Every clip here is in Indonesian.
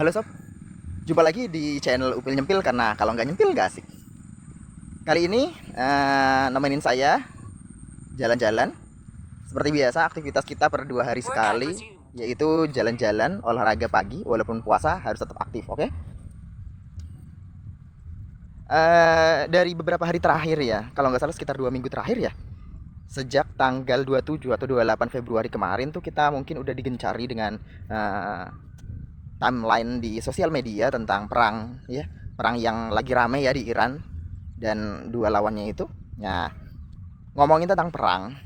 Halo sob, jumpa lagi di channel Upil Nyempil karena kalau nggak nyempil nggak asik. Kali ini nemenin saya jalan-jalan. Seperti biasa aktivitas kita per 2 hari sekali, yaitu jalan-jalan olahraga pagi. Walaupun puasa harus tetap aktif, oke? Dari beberapa hari terakhir ya, kalau nggak salah sekitar 2 minggu terakhir ya. Sejak tanggal 27 atau 28 Februari kemarin tuh kita mungkin udah digencari dengan eh, timeline di sosial media tentang perang ya, perang yang lagi rame ya di Iran dan dua lawannya itu. Nah, ngomongin tentang perang,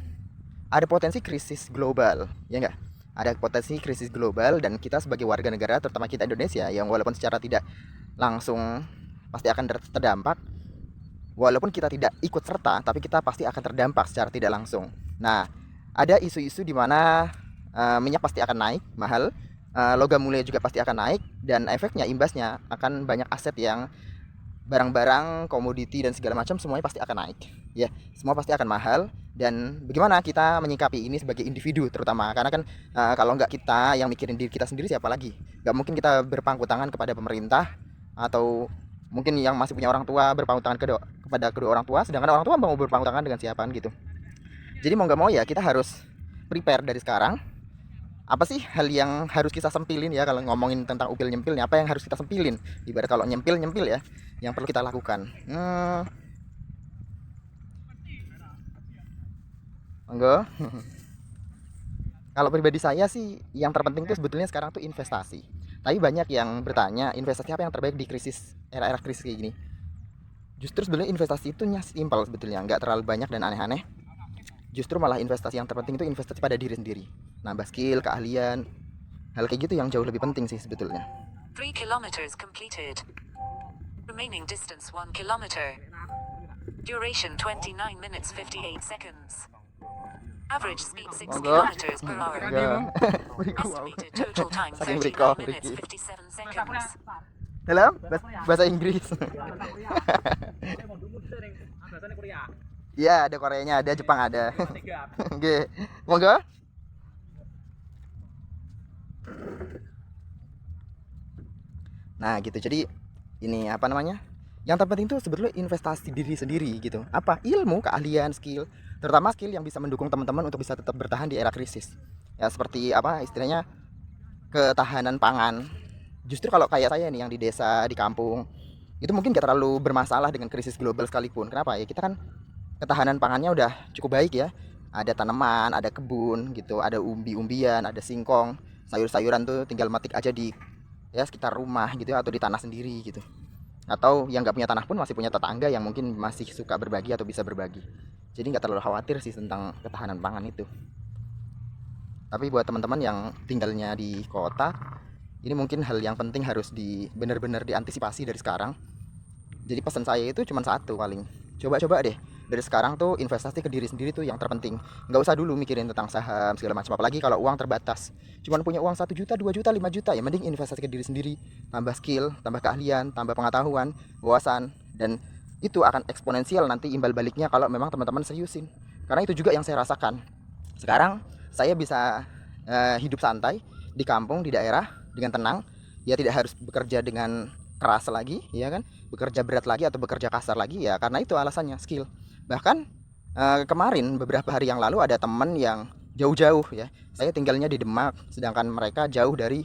ada potensi krisis global, ya enggak? Ada potensi krisis global dan kita sebagai warga negara, terutama kita Indonesia yang walaupun secara tidak langsung pasti akan terdampak, walaupun kita tidak ikut serta, tapi kita pasti akan terdampak secara tidak langsung. Nah, ada isu-isu di mana minyak pasti akan naik mahal, logam mulia juga pasti akan naik, dan efeknya imbasnya akan banyak aset yang barang-barang, komoditi dan segala macam semuanya pasti akan naik. Ya, semua pasti akan mahal. Dan bagaimana kita menyikapi ini sebagai individu terutama karena kan kalau nggak kita yang mikirin diri kita sendiri siapa lagi? Nggak mungkin kita berpangku tangan kepada pemerintah atau mungkin yang masih punya orang tua berpangku tangan kepada kedua orang tua, sedangkan orang tua mau berpangku tangan dengan siapa gitu. Jadi mau nggak mau ya kita harus prepare dari sekarang. Apa sih hal yang harus kita sempilin ya kalau ngomongin tentang upil nyempil nih, apa yang harus kita sempilin? Ibarat kalau nyempil nyempil ya, yang perlu kita lakukan. Enggak. Kalau pribadi saya sih yang terpenting itu sebetulnya sekarang tuh investasi. Tapi banyak yang bertanya investasi apa yang terbaik di krisis, era-era krisis kayak gini. Justru sebenarnya investasi itu simpel sebetulnya, nggak terlalu banyak dan aneh-aneh. Justru malah investasi yang terpenting itu investasi pada diri sendiri. Nambah skill, keahlian, hal kayak gitu yang jauh lebih penting sih sebetulnya. 3 kilometers completed. Remaining distance 1 kilometer. Duration 29 minutes 58 seconds. Average speed 6 kilometers per hour. Estimated total time 39 minutes 57 seconds. Dalam bahasa Inggris. Iya, ada Koreanya, ada Jepang ada. Oke. Monggo. Nah, gitu. Jadi ini apa namanya? Yang terpenting tuh sebetulnya investasi diri sendiri gitu. Apa? Ilmu, keahlian, skill, terutama skill yang bisa mendukung teman-teman untuk bisa tetap bertahan di era krisis. Ya seperti apa istilahnya ketahanan pangan. Justru kalau kayak saya nih yang di desa, di kampung, itu mungkin gak terlalu bermasalah dengan krisis global sekalipun. Kenapa? Ya kita kan ketahanan pangannya udah cukup baik ya. Ada tanaman, ada kebun gitu, ada umbi-umbian, ada singkong, sayur-sayuran tuh tinggal metik aja di ya sekitar rumah gitu ya, atau di tanah sendiri gitu. Atau yang nggak punya tanah pun masih punya tetangga yang mungkin masih suka berbagi atau bisa berbagi. Jadi nggak terlalu khawatir sih tentang ketahanan pangan itu. Tapi buat teman-teman yang tinggalnya di kota, ini mungkin hal yang penting harus benar-benar diantisipasi dari sekarang. Jadi pesan saya itu cuma satu paling. Coba-coba deh dari sekarang tuh investasi ke diri sendiri tuh yang terpenting. Nggak usah dulu mikirin tentang saham segala macam. Apalagi kalau uang terbatas. Cuman punya uang 1 juta, 2 juta, 5 juta, ya mending investasi ke diri sendiri. Tambah skill, tambah keahlian, tambah pengetahuan, wawasan, dan itu akan eksponensial nanti imbal baliknya kalau memang teman-teman seriusin. Karena itu juga yang saya rasakan. Sekarang saya bisa hidup santai di kampung, di daerah dengan tenang. Ya tidak harus bekerja dengan keras lagi, ya kan? Bekerja berat lagi atau bekerja kasar lagi ya karena itu alasannya skill. Bahkan kemarin beberapa hari yang lalu ada teman yang jauh-jauh ya. Saya tinggalnya di Demak, sedangkan mereka jauh dari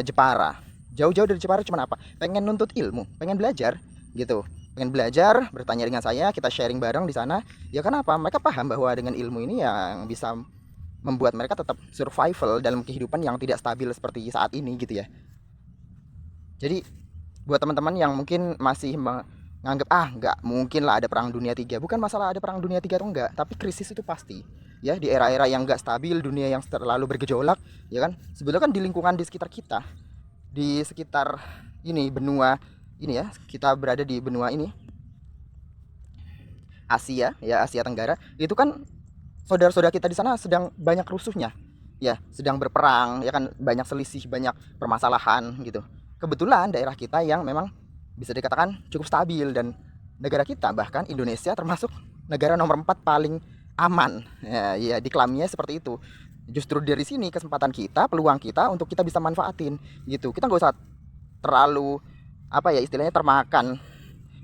Jepara. Jauh-jauh dari Jepara cuma apa? Pengen nuntut ilmu, pengen belajar gitu. Pengen belajar, bertanya dengan saya, kita sharing bareng di sana. Ya kenapa? Mereka paham bahwa dengan ilmu ini yang bisa membuat mereka tetap survival dalam kehidupan yang tidak stabil seperti saat ini gitu ya. Jadi buat teman-teman yang mungkin masih menganggap nggak mungkin lah ada perang dunia tiga, bukan masalah ada perang dunia tiga atau enggak, tapi krisis itu pasti ya di era-era yang nggak stabil, dunia yang terlalu bergejolak, ya kan? Sebetulnya kan di lingkungan di sekitar kita, di sekitar ini benua ini ya, kita berada di benua ini Asia ya, Asia Tenggara, itu kan saudara-saudara kita di sana sedang banyak rusuhnya ya, sedang berperang ya kan, banyak selisih, banyak permasalahan gitu. Kebetulan daerah kita yang memang bisa dikatakan cukup stabil, dan negara kita bahkan Indonesia termasuk negara nomor 4 paling aman ya, ya diklamnya seperti itu. Justru dari sini kesempatan kita, peluang kita untuk kita bisa manfaatin gitu. Kita nggak usah terlalu apa ya istilahnya termakan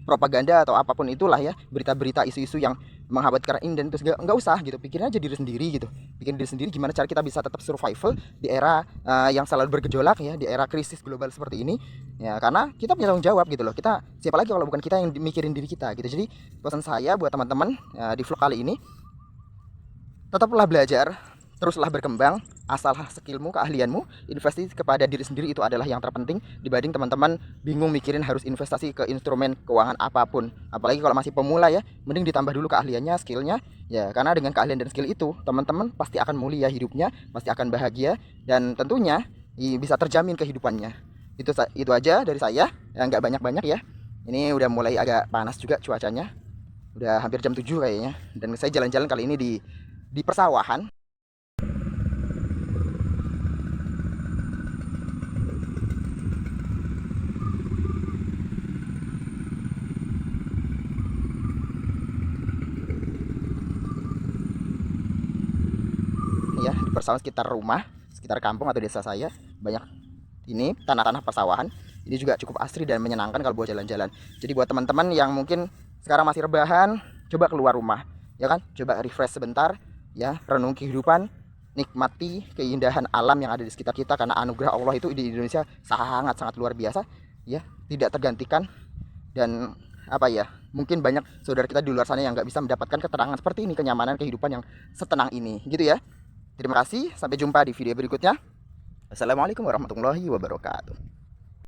propaganda atau apapun itulah ya, berita-berita isu-isu yang mengkhawatirkan ini dan itu nggak usah gitu. Pikirin aja diri sendiri gitu, pikirin diri sendiri gimana cara kita bisa tetap survival di era yang selalu bergejolak ya, di era krisis global seperti ini ya, karena kita punya tanggung jawab gitu loh. Kita siapa lagi kalau bukan kita yang mikirin diri kita gitu. Jadi pesan saya buat teman-teman di vlog kali ini, tetaplah belajar, teruslah berkembang, asal skillmu, keahlianmu, investasi kepada diri sendiri itu adalah yang terpenting dibanding teman-teman bingung mikirin harus investasi ke instrumen keuangan apapun. Apalagi kalau masih pemula ya, mending ditambah dulu keahliannya, skillnya ya, karena dengan keahlian dan skill itu teman-teman pasti akan mulia hidupnya, pasti akan bahagia dan tentunya bisa terjamin kehidupannya. Itu aja dari saya, ya nggak banyak-banyak ya. Ini udah mulai agak panas juga cuacanya. Udah hampir jam 7 kayaknya, dan saya jalan-jalan kali ini di persawahan. Ya, di persawahan sekitar rumah, sekitar kampung atau desa saya banyak ini tanah-tanah persawahan. Ini juga cukup asri dan menyenangkan kalau buat jalan-jalan. Jadi buat teman-teman yang mungkin sekarang masih rebahan, coba keluar rumah, ya kan? Coba refresh sebentar, ya, renung kehidupan, nikmati keindahan alam yang ada di sekitar kita karena anugerah Allah itu di Indonesia sangat-sangat luar biasa, ya, tidak tergantikan. Dan apa ya? Mungkin banyak saudara kita di luar sana yang nggak bisa mendapatkan keterangan seperti ini, kenyamanan kehidupan yang setenang ini, gitu ya. Terima kasih, sampai jumpa di video berikutnya. Assalamualaikum warahmatullahi wabarakatuh.